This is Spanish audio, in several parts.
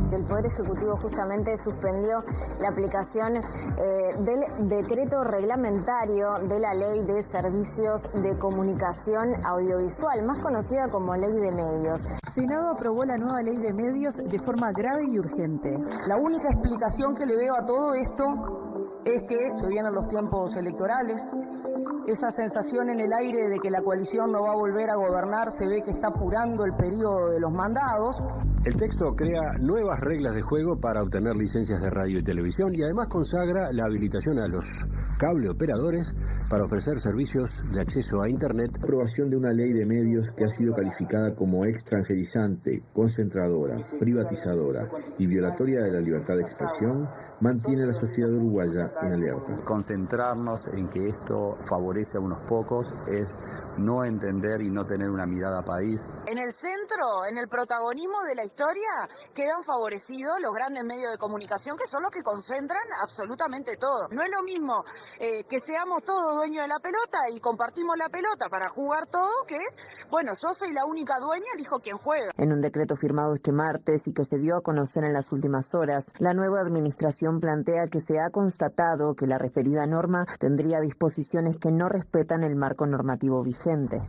del Poder Ejecutivo justamente suspendió la aplicación del decreto reglamentario de la Ley de Servicios de Comunicación Audiovisual, más conocida como Ley de Medios. Senado aprobó la nueva Ley de Medios de forma grave y urgente. La única explicación que le veo a todo esto es que se vienen los tiempos electorales. Esa sensación en el aire de que la coalición no va a volver a gobernar se ve que está apurando el periodo de los mandados. El texto crea nuevas reglas de juego para obtener licencias de radio y televisión y además consagra la habilitación a los cable operadores para ofrecer servicios de acceso a Internet. La aprobación de una ley de medios que ha sido calificada como extranjerizante, concentradora, privatizadora y violatoria de la libertad de expresión mantiene a la sociedad uruguaya en alerta. Concentrarnos en que esto favorece a unos pocos es no entender y no tener una mirada país. En el centro, en el protagonismo de la historia, quedan favorecidos los grandes medios de comunicación, que son los que concentran absolutamente todo. No es lo mismo que seamos todos dueños de la pelota y compartimos la pelota para jugar todo, que, bueno, yo soy la única dueña, elijo quién juega. En un decreto firmado este martes y que se dio a conocer en las últimas horas, la nueva administración plantea que se ha constatado que la referida norma tendría disposiciones que no respetan el marco normativo vigente.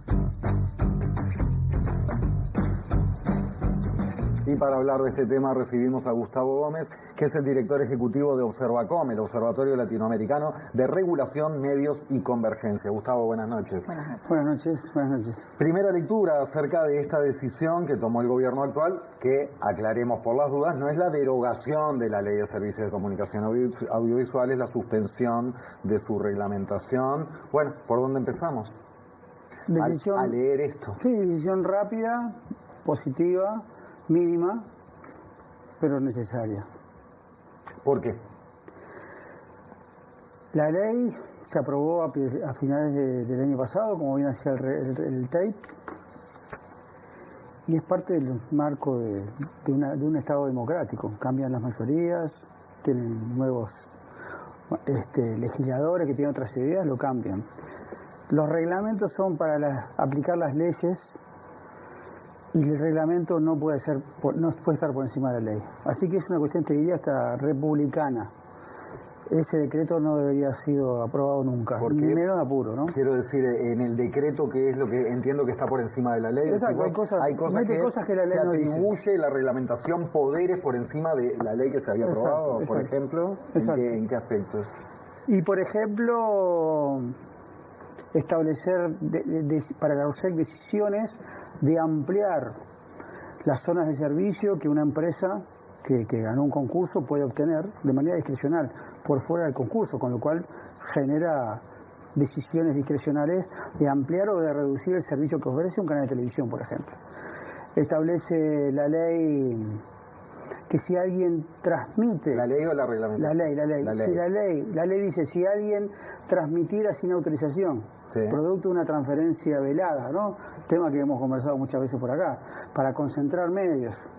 Y para hablar de este tema recibimos a Gustavo Gómez, que es el director ejecutivo de Observacom, el Observatorio Latinoamericano de Regulación, Medios y Convergencia. Gustavo, buenas noches. Buenas noches. Buenas noches, buenas noches. Primera lectura acerca de esta decisión que tomó el gobierno actual, que, aclaremos por las dudas, no es la derogación de la Ley de Servicios de Comunicación Audiovisual, es la suspensión de su reglamentación. Bueno, ¿por dónde empezamos? Decisión, a leer esto. Sí, decisión rápida, positiva, mínima, pero necesaria. ¿Por qué? La ley se aprobó a finales del año pasado, como bien hacía el TAPE, y es parte del marco de un Estado democrático. Cambian las mayorías, tienen nuevos legisladores que tienen otras ideas, lo cambian. Los reglamentos son para aplicar las leyes, y el reglamento no puede estar por encima de la ley. Así que es una cuestión, te diría, hasta republicana. Ese decreto no debería haber sido aprobado nunca, ni menos de apuro, ¿no? Quiero decir, en el decreto, ¿qué es lo que entiendo que está por encima de la ley? Exacto, hay cosas que la ley no dice. ¿Se atribuye la reglamentación poderes por encima de la ley que se había aprobado, por ejemplo? ¿En qué aspectos? Y, por ejemplo, establecer para la ORSEC decisiones de ampliar las zonas de servicio que una empresa que ganó un concurso puede obtener de manera discrecional por fuera del concurso, con lo cual genera decisiones discrecionales de ampliar o de reducir el servicio que ofrece un canal de televisión, por ejemplo. Establece la ley que si alguien transmite... ¿La ley o la reglamentación? La ley dice, si alguien transmitiera sin autorización, sí, producto de una transferencia velada, ¿no? Tema que hemos conversado muchas veces por acá, para concentrar medios.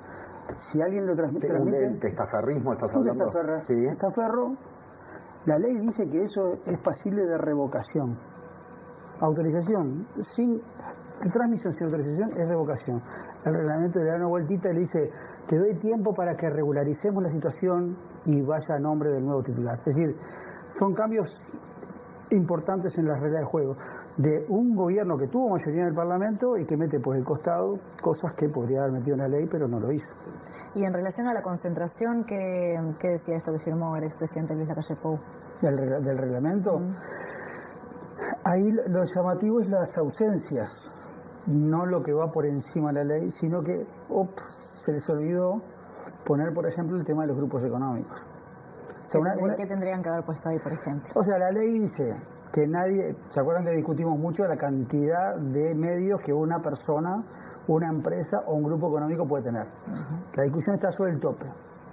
Si alguien lo transmite... ¿Un testaferrismo estás hablando? Testaferro, la ley dice que eso es pasible de revocación. Autorización sin... transmisión sin autorización es revocación. El reglamento le da una vueltita y le dice, te doy tiempo para que regularicemos la situación y vaya a nombre del nuevo titular. Es decir, son cambios importantes en las reglas de juego de un gobierno que tuvo mayoría en el Parlamento y que mete por el costado cosas que podría haber metido en la ley, pero no lo hizo. Y en relación a la concentración, ¿qué decía esto que firmó el expresidente Luis Lacalle Pou? ¿Del reglamento? Ahí lo llamativo es las ausencias, no lo que va por encima de la ley, sino que se les olvidó poner, por ejemplo, el tema de los grupos económicos. ¿Qué tendrían que haber puesto ahí, por ejemplo? O sea, la ley dice que nadie... ¿Se acuerdan que discutimos mucho la cantidad de medios que una persona, una empresa o un grupo económico puede tener? La discusión está sobre el tope.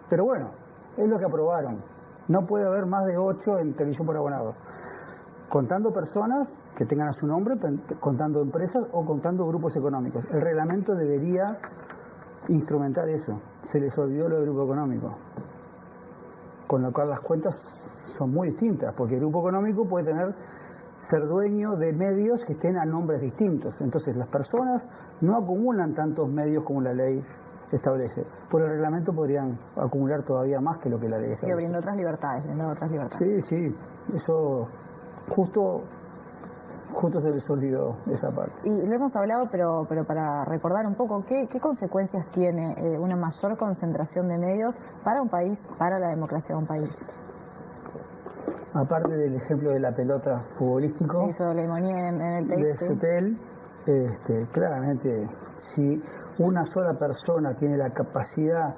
Pero bueno, es lo que aprobaron. No puede haber más de 8 en televisión por abonado. Contando personas que tengan a su nombre, contando empresas o contando grupos económicos. El reglamento debería instrumentar eso. Se les olvidó lo del grupo económico. Con lo cual las cuentas son muy distintas, porque el grupo económico puede ser dueño de medios que estén a nombres distintos. Entonces las personas no acumulan tantos medios como la ley establece. Por el reglamento podrían acumular todavía más que lo que la ley establece. Sigue abriendo otras libertades, Sí, eso justo se les olvidó esa parte. Y lo hemos hablado, pero para recordar un poco, ¿qué consecuencias tiene una mayor concentración de medios para un país, para la democracia de un país? Aparte del ejemplo de la pelota futbolístico, hizo Leimoní en el tape, de Sutel, claramente, si una sola persona tiene la capacidad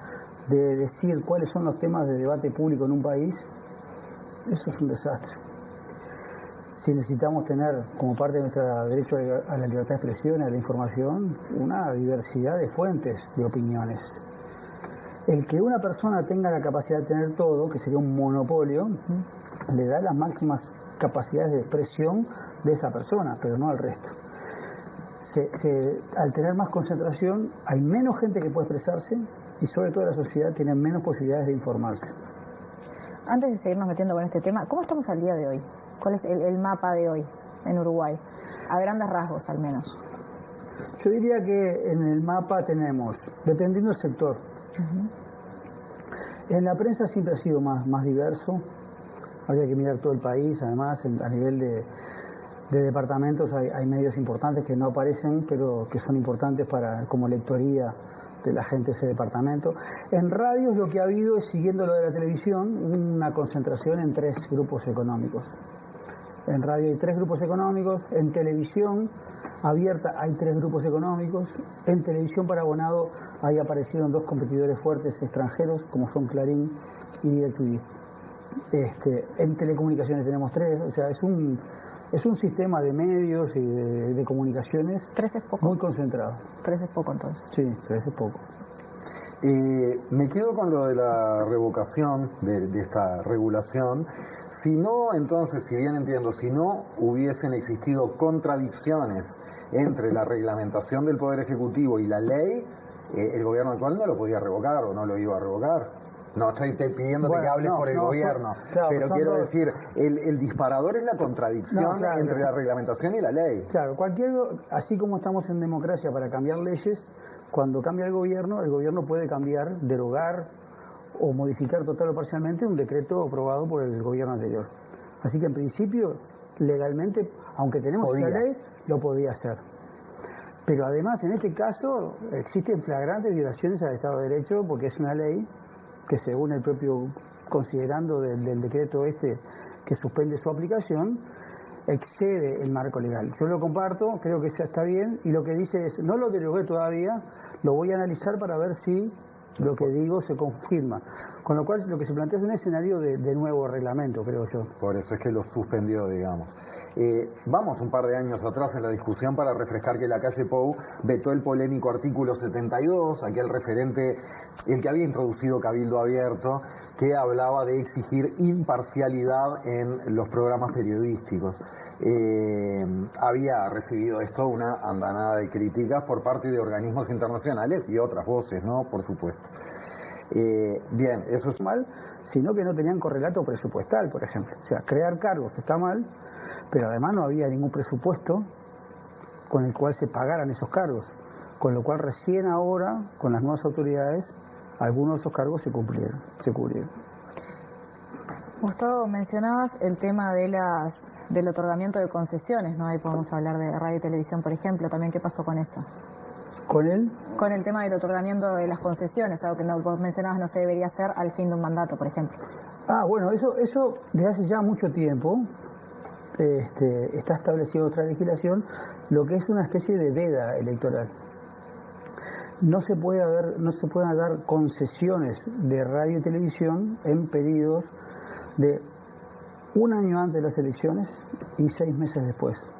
de decir cuáles son los temas de debate público en un país, eso es un desastre. Si necesitamos tener, como parte de nuestro derecho a la libertad de expresión, a la información, una diversidad de fuentes de opiniones. El que una persona tenga la capacidad de tener todo, que sería un monopolio, le da las máximas capacidades de expresión de esa persona, pero no al resto. Al tener más concentración, hay menos gente que puede expresarse y sobre todo la sociedad tiene menos posibilidades de informarse. Antes de seguirnos metiendo con este tema, ¿cómo estamos al día de hoy? ¿Cuál es el mapa de hoy en Uruguay? A grandes rasgos, al menos. Yo diría que en el mapa tenemos, dependiendo del sector, en la prensa siempre ha sido más diverso. Habría que mirar todo el país, además, a nivel de departamentos hay medios importantes que no aparecen, pero que son importantes como lectoría de la gente de ese departamento. En radios lo que ha habido es, siguiendo lo de la televisión, una concentración en 3 grupos económicos. En radio hay 3 grupos económicos, en televisión abierta hay 3 grupos económicos, en televisión para abonado ahí aparecieron 2 competidores fuertes extranjeros, como son Clarín y DirecTV. En telecomunicaciones tenemos 3, o sea, es un sistema de medios y de comunicaciones 3 es poco. Muy concentrado. 3 es poco, entonces. Sí, 3 es poco. Me quedo con lo de la revocación de esta regulación. Si no, entonces, si bien entiendo, si no hubiesen existido contradicciones entre la reglamentación del Poder Ejecutivo y la ley, el gobierno actual no lo podía revocar o no lo iba a revocar. No estoy pidiéndote que hables por el gobierno, pero quiero decir, el disparador es la contradicción entre la reglamentación y la ley. Claro, así como estamos en democracia para cambiar leyes, cuando cambia el gobierno puede cambiar, derogar o modificar total o parcialmente un decreto aprobado por el gobierno anterior. Así que en principio, legalmente, aunque tenemos esa ley, lo podía hacer. Pero además, en este caso, existen flagrantes violaciones al Estado de Derecho porque es una ley que, según el propio considerando del decreto que suspende su aplicación, excede el marco legal. Yo lo comparto, creo que eso está bien, y lo que dice es, no lo derogué todavía, lo voy a analizar para ver si lo que digo se confirma. Con lo cual, lo que se plantea es un escenario de nuevo reglamento, creo yo. Por eso es que lo suspendió, digamos. Vamos un par de años atrás en la discusión para refrescar que la calle Pou vetó el polémico artículo 72, aquel referente, el que había introducido Cabildo Abierto, que hablaba de exigir imparcialidad en los programas periodísticos. Había recibido esto una andanada de críticas por parte de organismos internacionales y otras voces, ¿no? Por supuesto. Bien, eso es mal, sino que no tenían correlato presupuestal, por ejemplo. O sea, crear cargos está mal, pero además no había ningún presupuesto con el cual se pagaran esos cargos. Con lo cual recién ahora, con las nuevas autoridades, algunos de esos cargos se cubrieron. Gustavo, mencionabas el tema del otorgamiento de concesiones, ¿no? Ahí podemos hablar de radio y televisión, por ejemplo. También, ¿qué pasó con eso? ¿Con él? Con el tema del otorgamiento de las concesiones, algo que vos mencionabas no se debería hacer al fin de un mandato, por ejemplo. Bueno, eso desde hace ya mucho tiempo está establecido en nuestra legislación, lo que es una especie de veda electoral. No se pueden dar concesiones de radio y televisión en periodos de 1 año antes de las elecciones y 6 meses después.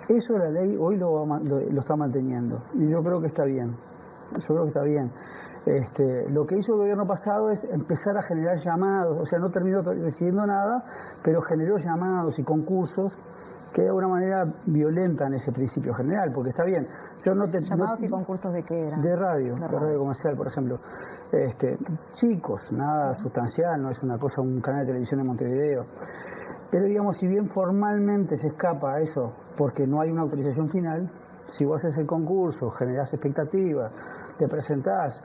Eso la ley hoy lo está manteniendo y yo creo que está bien. Lo que hizo el gobierno pasado es empezar a generar llamados, o sea, no terminó decidiendo nada, pero generó llamados y concursos que de alguna manera violentan ese principio general, porque está bien. ¿Llamados y concursos de qué eran? De radio comercial, por ejemplo. Chicos, nada sustancial, no es una cosa, un canal de televisión en Montevideo. Pero digamos, si bien formalmente se escapa a eso, porque no hay una autorización final, si vos haces el concurso, generás expectativas, te presentás,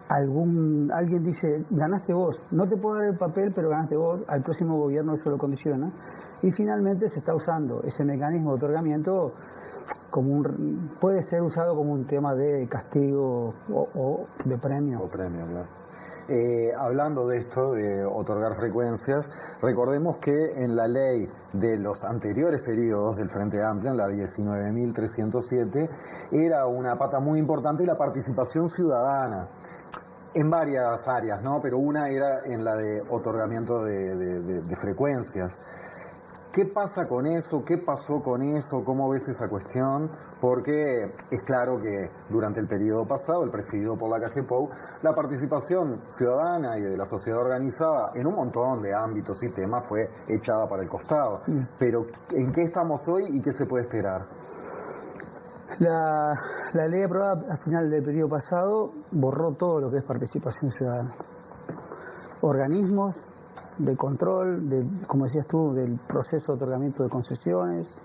alguien dice, ganaste vos, no te puedo dar el papel, pero ganaste vos, al próximo gobierno eso lo condiciona, y finalmente se está usando ese mecanismo de otorgamiento como puede ser usado como un tema de castigo o de premio. O premio, claro. Hablando de esto, de otorgar frecuencias, recordemos que en la ley de los anteriores periodos del Frente Amplio, en la 19.307, era una pata muy importante la participación ciudadana. En varias áreas, ¿no? Pero una era en la de otorgamiento de frecuencias. ¿Qué pasa con eso? ¿Qué pasó con eso? ¿Cómo ves esa cuestión? Porque es claro que durante el periodo pasado, el presidido por Lacalle Pou, la participación ciudadana y de la sociedad organizada en un montón de ámbitos y temas fue echada para el costado. Pero ¿en qué estamos hoy y qué se puede esperar? La ley aprobada al final del periodo pasado borró todo lo que es participación ciudadana. Organismos de control, como decías tú, del proceso de otorgamiento de concesiones,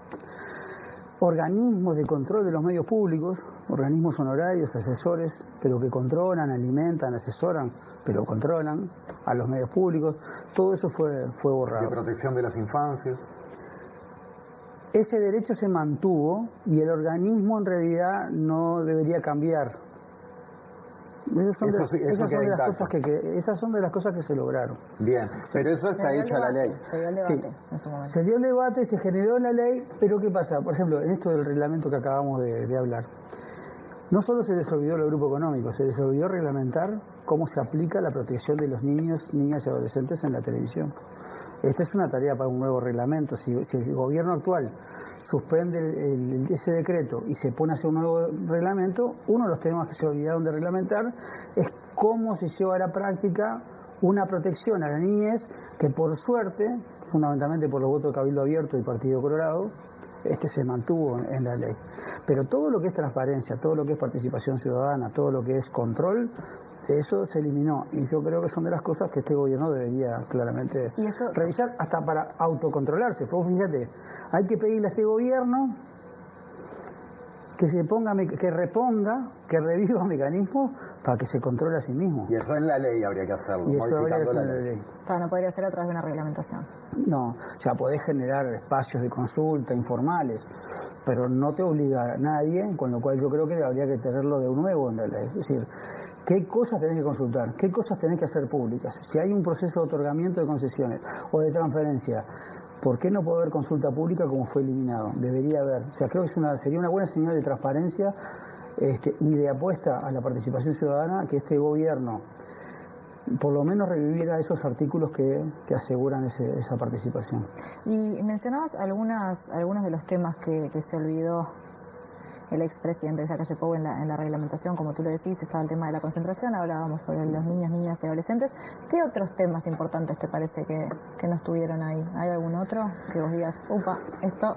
organismos de control de los medios públicos, organismos honorarios, asesores, pero que controlan, alimentan, asesoran, pero controlan a los medios públicos. Todo eso fue borrado. De protección de las infancias. Ese derecho se mantuvo y el organismo en realidad no debería cambiar. Esas son de las cosas que se lograron. Bien, pero eso está hecha la ley. Se dio el debate en su momento. Se dio el debate, se generó la ley, pero ¿qué pasa? Por ejemplo, en esto del reglamento que acabamos de hablar, no solo se les olvidó el grupo económico, se les olvidó reglamentar cómo se aplica la protección de los niños, niñas y adolescentes en la televisión. Esta es una tarea para un nuevo reglamento. Si el gobierno actual suspende ese decreto y se pone a hacer un nuevo reglamento, uno de los temas que se olvidaron de reglamentar es cómo se lleva a la práctica una protección a la niñez que, por suerte, fundamentalmente por los votos de Cabildo Abierto y Partido Colorado, se mantuvo en la ley. Pero todo lo que es transparencia, todo lo que es participación ciudadana, todo lo que es control, eso se eliminó. Y yo creo que son de las cosas que este gobierno debería claramente revisar, hasta para autocontrolarse. Fíjate, hay que pedirle a este gobierno que reponga, que reviva mecanismos para que se controle a sí mismo. Y eso en la ley habría que hacerlo, y eso modificando la ley. No podría ser a través de una reglamentación. No, o sea, podés generar espacios de consulta informales, pero no te obliga a nadie, con lo cual yo creo que habría que tenerlo de nuevo en la ley. Es decir, ¿qué cosas tenés que consultar? ¿Qué cosas tenés que hacer públicas? Si hay un proceso de otorgamiento de concesiones o de transferencia, ¿por qué no puede haber consulta pública como fue eliminado? Debería haber. O sea, creo que sería una buena señal de transparencia y de apuesta a la participación ciudadana que este gobierno por lo menos reviviera esos artículos que aseguran esa participación. Y mencionabas algunos de los temas que se olvidó el expresidente de Lacalle Pou en la reglamentación, como tú lo decís, estaba el tema de la concentración, hablábamos sobre los niños, niñas y adolescentes. ¿Qué otros temas importantes te parece que no estuvieron ahí? ¿Hay algún otro que vos digas, esto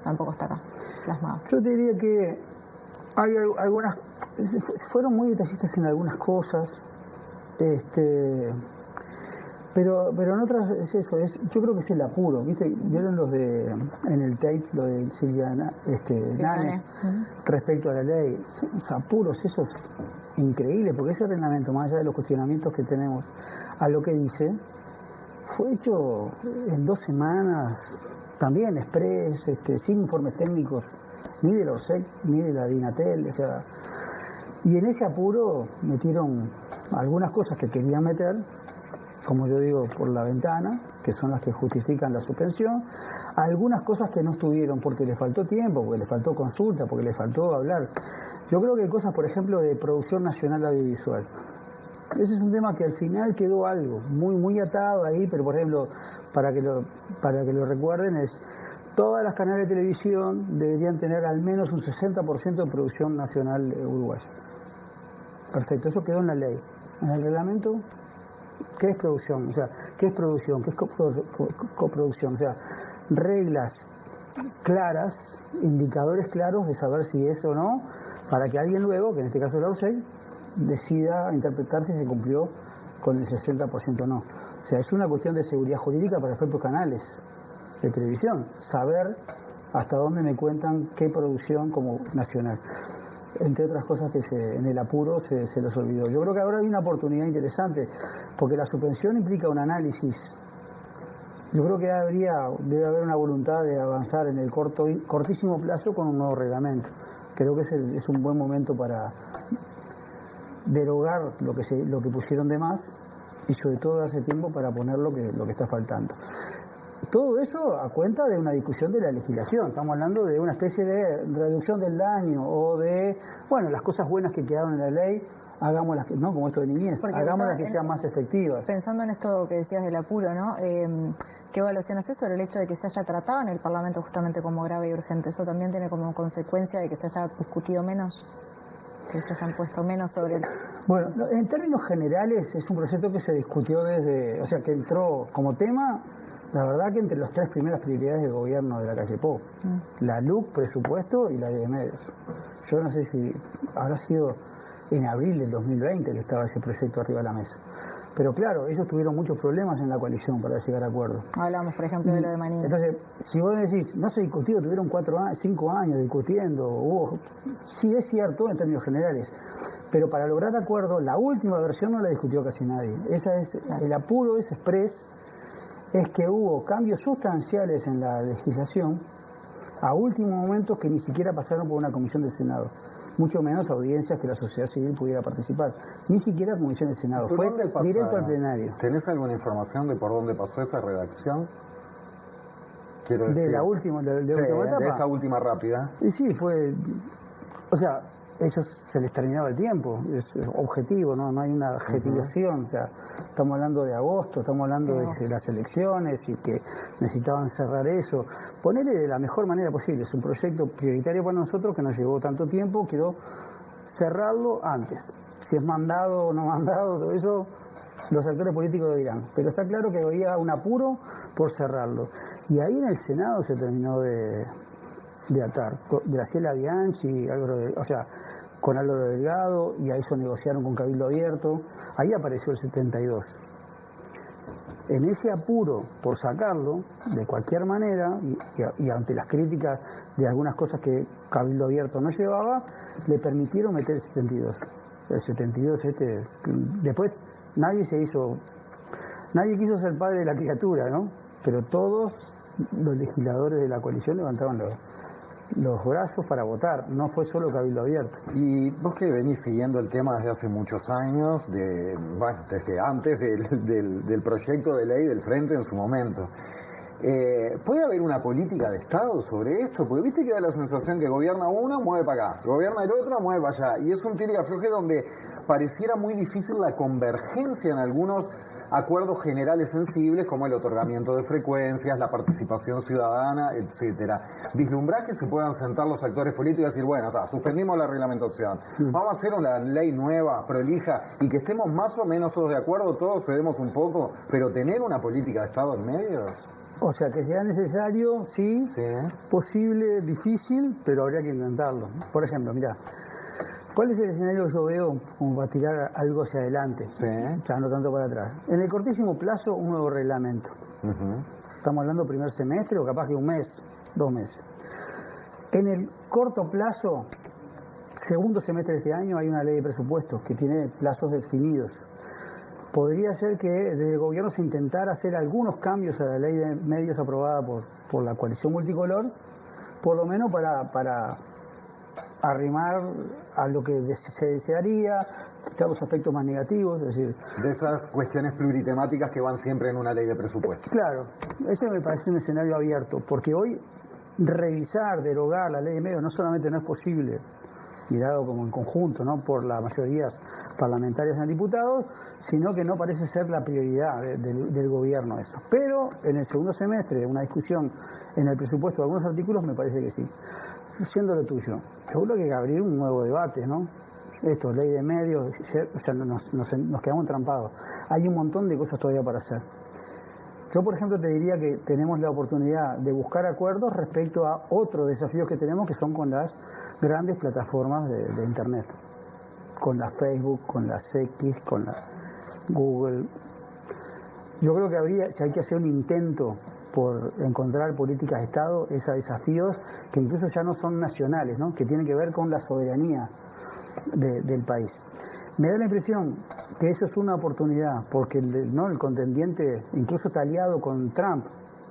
tampoco está acá plasmado? Yo te diría que hay algunas, fueron muy detallistas en algunas cosas, pero en otras es eso, yo creo que es el apuro, ¿viste? ¿Vieron en el tape, lo de Silvia Nane, respecto a la ley? Los apuros, eso es increíble, porque ese reglamento, más allá de los cuestionamientos que tenemos a lo que dice, fue hecho en 2 semanas, también express, sin informes técnicos, ni de la ORSEC, ni de la DINATEL, o sea, y en ese apuro metieron algunas cosas que querían meter, como yo digo, por la ventana, que son las que justifican la suspensión, algunas cosas que no estuvieron porque le faltó tiempo, porque le faltó consulta, porque le faltó hablar. Yo creo que hay cosas, por ejemplo, de producción nacional audiovisual. Ese es un tema que al final quedó algo muy muy atado ahí, pero por ejemplo, para que lo recuerden, todas las canales de televisión deberían tener al menos un 60% de producción nacional uruguaya. Perfecto, eso quedó en la ley. En el reglamento, ¿qué es producción? O sea, ¿qué es producción? ¿Qué es coproducción? O sea, reglas claras, indicadores claros de saber si es o no, para que alguien luego, que en este caso es la ORSEC, decida interpretar si se cumplió con el 60% o no. O sea, es una cuestión de seguridad jurídica para los propios canales de televisión, saber hasta dónde me cuentan qué producción como nacional. entre otras cosas que en el apuro se les olvidó. Yo creo que ahora hay una oportunidad interesante, porque la suspensión implica un análisis. Yo creo que debe haber una voluntad de avanzar en el cortísimo plazo con un nuevo reglamento. Creo que es un buen momento para derogar lo que pusieron de más y sobre todo darse tiempo para poner lo que está faltando. Todo eso a cuenta de una discusión de la legislación. Estamos hablando de una especie de reducción del daño o de, las cosas buenas que quedaron en la ley, hagámoslas, ¿no? Como esto de niñez, hagámoslas que sean más efectivas. Pensando en esto que decías del apuro, ¿no? ¿Qué evaluación haces sobre el hecho de que se haya tratado en el Parlamento justamente como grave y urgente? ¿Eso también tiene como consecuencia de que se haya discutido menos? ¿Que se hayan puesto menos sobre el...? Bueno, en términos generales es un proyecto que se discutió que entró como tema. La verdad que entre las 3 primeras prioridades del gobierno de la calle Pou, la LUC, presupuesto y la ley de medios. Yo no sé si habrá sido en abril del 2020 que estaba ese proyecto arriba de la mesa. Pero claro, ellos tuvieron muchos problemas en la coalición para llegar a acuerdo. Hablamos, por ejemplo, de lo de Manín. Entonces, si vos decís, no se discutió, tuvieron 5 años discutiendo, sí es cierto en términos generales, pero para lograr acuerdo, la última versión no la discutió casi nadie. El apuro es express. Es que hubo cambios sustanciales en la legislación a último momento que ni siquiera pasaron por una comisión del Senado, mucho menos audiencias que la sociedad civil pudiera participar, ni siquiera comisión del Senado, fue directo al plenario. ¿Tenés alguna información de por dónde pasó esa redacción? Quiero decir, de la última etapa. De esta última rápida. Y sí, fue, ellos se les terminaba el tiempo, es objetivo, no hay una adjetivación, estamos hablando de agosto, estamos hablando de las elecciones y que necesitaban cerrar eso. Ponerle de la mejor manera posible, es un proyecto prioritario para nosotros que nos llevó tanto tiempo, quiero cerrarlo antes. Si es mandado o no mandado, todo eso los actores políticos dirán, pero está claro que había un apuro por cerrarlo. Y ahí en el Senado se terminó de atar. Graciela Bianchi, con Álvaro Delgado, y a eso negociaron con Cabildo Abierto. Ahí apareció el 72. En ese apuro por sacarlo, de cualquier manera, y ante las críticas de algunas cosas que Cabildo Abierto no llevaba, le permitieron meter el 72. El 72 después nadie quiso ser padre de la criatura, ¿no? Pero todos los legisladores de la coalición levantaban los brazos para votar, no fue solo Cabildo Abierto. Y vos que venís siguiendo el tema desde hace muchos años, desde antes del proyecto de ley del Frente en su momento, ¿puede haber una política de Estado sobre esto? Porque viste que da la sensación que gobierna uno, mueve para acá, gobierna el otro, mueve para allá, y es un tira y afloje donde pareciera muy difícil la convergencia en algunos acuerdos generales sensibles como el otorgamiento de frecuencias, la participación ciudadana, etcétera. ¿Vislumbrás que se puedan sentar los actores políticos y decir, bueno, suspendimos la reglamentación, vamos a hacer una ley nueva, prolija, y que estemos más o menos todos de acuerdo, todos cedemos un poco, pero tener una política de Estado en medio? O sea, que sea necesario, sí, posible, difícil, pero habría que intentarlo. Por ejemplo, mirá, ¿cuál es el escenario que yo veo como para tirar algo hacia adelante? Ya no tanto para atrás. En el cortísimo plazo, un nuevo reglamento. Estamos hablando primer semestre o capaz que 1 mes, 2 meses. En el corto plazo, segundo semestre de este año, hay una ley de presupuestos que tiene plazos definidos. Podría ser que desde el gobierno se intentara hacer algunos cambios a la ley de medios aprobada por la coalición multicolor, por lo menos para arrimar a lo que se desearía, quitar los aspectos más negativos, es decir... De esas cuestiones pluritemáticas que van siempre en una ley de presupuesto. Claro, ese me parece un escenario abierto, porque hoy revisar, derogar la ley de medios no solamente no es posible, mirado como en conjunto, ¿no?, por las mayorías parlamentarias en diputados, sino que no parece ser la prioridad del gobierno eso. Pero en el segundo semestre, una discusión en el presupuesto de algunos artículos, me parece que sí. Siendo lo tuyo, seguro que hay que abrir un nuevo debate, ¿no? Esto, ley de medios, o sea, nos quedamos entrampados. Hay un montón de cosas todavía para hacer. Yo, por ejemplo, te diría que tenemos la oportunidad de buscar acuerdos respecto a otros desafíos que tenemos, que son con las grandes plataformas de Internet. Con la Facebook, con las X, con la Google. Yo creo que si hay que hacer un intento por encontrar políticas de Estado, es a desafíos que incluso ya no son nacionales, ¿no?, que tienen que ver con la soberanía del país. Me da la impresión que eso es una oportunidad, porque el contendiente incluso está aliado con Trump.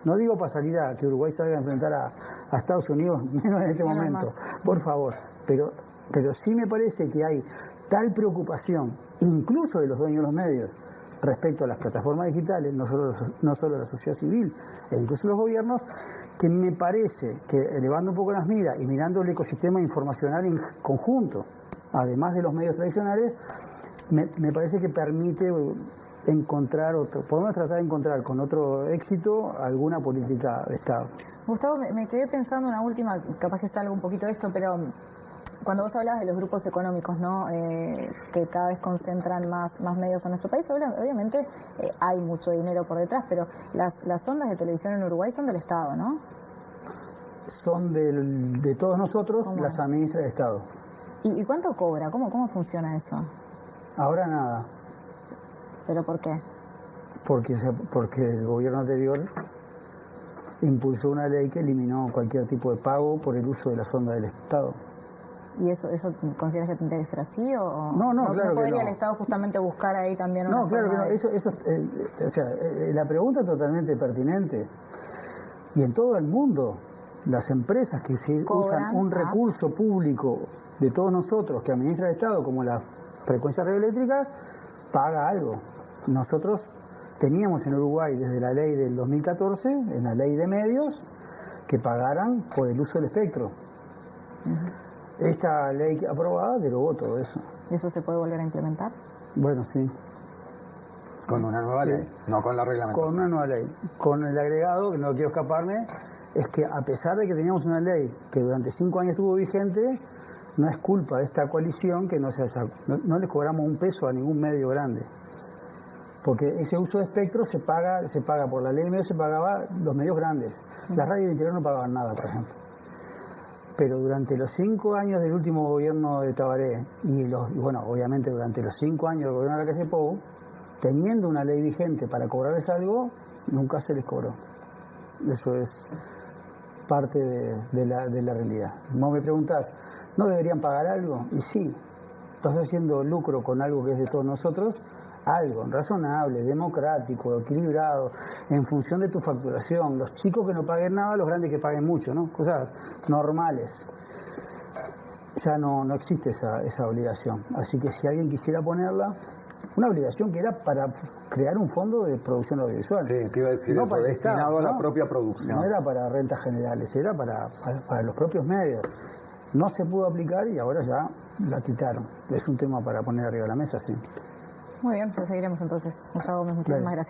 No digo para salir a que Uruguay salga a enfrentar a Estados Unidos, menos en este momento, por favor, pero sí me parece que hay tal preocupación, incluso de los dueños de los medios, respecto a las plataformas digitales, no solo la sociedad civil, e incluso los gobiernos, que me parece que elevando un poco las miras y mirando el ecosistema informacional en conjunto, además de los medios tradicionales, me parece que permite encontrar podemos tratar de encontrar con otro éxito alguna política de Estado. Gustavo, me quedé pensando una última, capaz que salga un poquito de esto, pero cuando vos hablas de los grupos económicos, ¿no? Que cada vez concentran más medios en nuestro país, obviamente hay mucho dinero por detrás, pero las ondas de televisión en Uruguay son del Estado, ¿no? Son de todos nosotros, las administra el Estado. ¿Y cuánto cobra? ¿Cómo funciona eso? Ahora nada. ¿Pero por qué? Porque el gobierno anterior impulsó una ley que eliminó cualquier tipo de pago por el uso de las ondas del Estado. ¿Y eso consideras que tendría que ser así? ¿O no, claro que no. ¿Podría el Estado justamente buscar ahí también una No, claro que no. La pregunta es totalmente pertinente. Y en todo el mundo, las empresas que usan un recurso público de todos nosotros, que administra el Estado, como la frecuencia radioeléctrica, paga algo. Nosotros teníamos en Uruguay, desde la ley del 2014, en la ley de medios, que pagaran por el uso del espectro. Esta ley aprobada derogó todo eso. ¿Y eso se puede volver a implementar? Bueno, sí. Con una nueva ley, no con la reglamentación. Con una nueva ley. Con el agregado, que no quiero escaparme, es que a pesar de que teníamos una ley que durante 5 años estuvo vigente, no es culpa de esta coalición que no les cobramos un peso a ningún medio grande. Porque ese uso de espectro se paga por la ley de medios, se pagaba los medios grandes. Las radios del interior no pagaban nada, por ejemplo. Pero durante los 5 años del último gobierno de Tabaré, obviamente durante los 5 años del gobierno de la calle Pou, teniendo una ley vigente para cobrarles algo, nunca se les cobró. Eso es parte de la realidad. Vos me preguntás, ¿no deberían pagar algo? Y sí, estás haciendo lucro con algo que es de todos nosotros, algo razonable, democrático, equilibrado, en función de tu facturación. Los chicos que no paguen nada, los grandes que paguen mucho, ¿no? Cosas normales. Ya no existe esa obligación. Así que si alguien quisiera ponerla, una obligación que era para crear un fondo de producción audiovisual. Sí, te iba a decir eso, destinado a la propia producción. No era para rentas generales, era para los propios medios. No se pudo aplicar y ahora ya la quitaron. Es un tema para poner arriba de la mesa, sí. Muy bien, lo seguiremos entonces. Gustavo Gómez, muchísimas gracias.